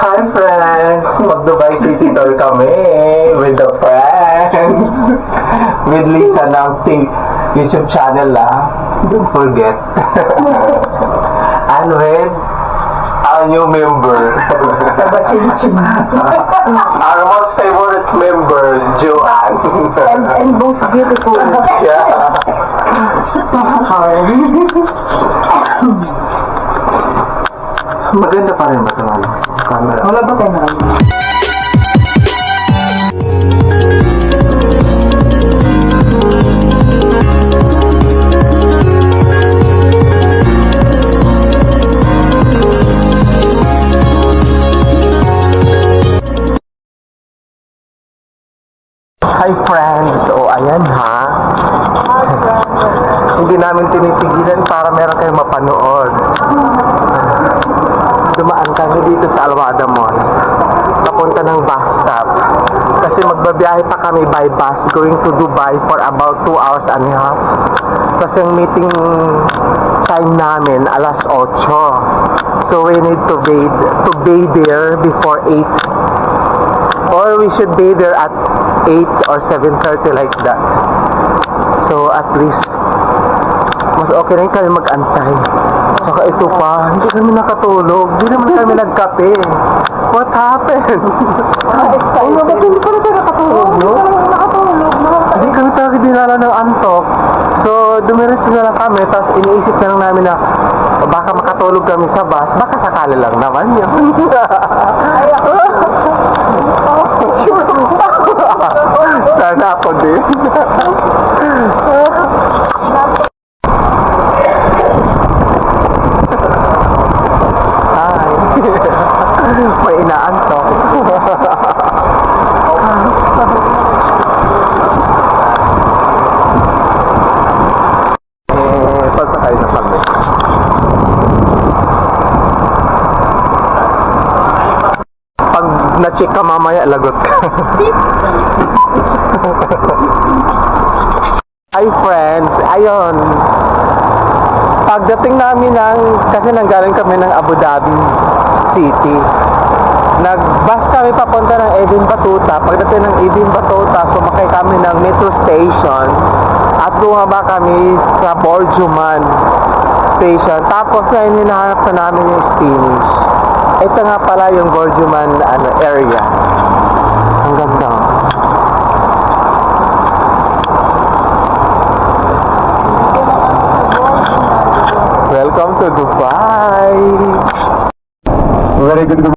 Hi friends! Mag-Dubai City Tour kami with the friends. With Lisa ng YouTube channel Don't forget. And with our new member. Our most favorite member, Joanne. and most beautiful. Yeah. Maganda pa rin ba ito, camera? Wala ba tayo na? Hi friends! O ayan ha. Hindi namin tinipigilan para meron kayong mapanood. Dumaan kami dito sa Alwada Mall. Papunta ng bus stop. Kasi magbabiyahe pa kami by bus going to Dubai for about 2 hours and a half. Kasi yung meeting time namin alas 8. So we need to be there before 8. Or we should be there at 8 or 7:30 like that. So at least mas okay rin kami mag-antay. Saka ito pa, hindi kami nakatulog. Hindi naman kami nagkape. What happened? Excited. Ba't hindi pa rin tayo nakatulog, no? Hindi kami talaga dinala ng antok. So, dumiretso na lang kami. Tapos iniisip na lang namin na baka makatulog kami sa bus. Baka sakali lang naman yun. Sana ako din. May inaantok. Pasakay na kami. Pag na-check ka mamaya, lagot ka. Hi friends, ayun. Pagdating namin kasi nanggaling kami ng Abu Dhabi City. Nag-bus kami papunta ng Ibn Battuta. Pagdating ng Ibn Battuta, sumakay kami ng metro station at bumaba kami sa Borjuman station. Tapos ngayon hinahanap na namin yung Spanish. Ito nga pala yung Borjuman area. Ang ganda. Welcome to Dubai. Very good.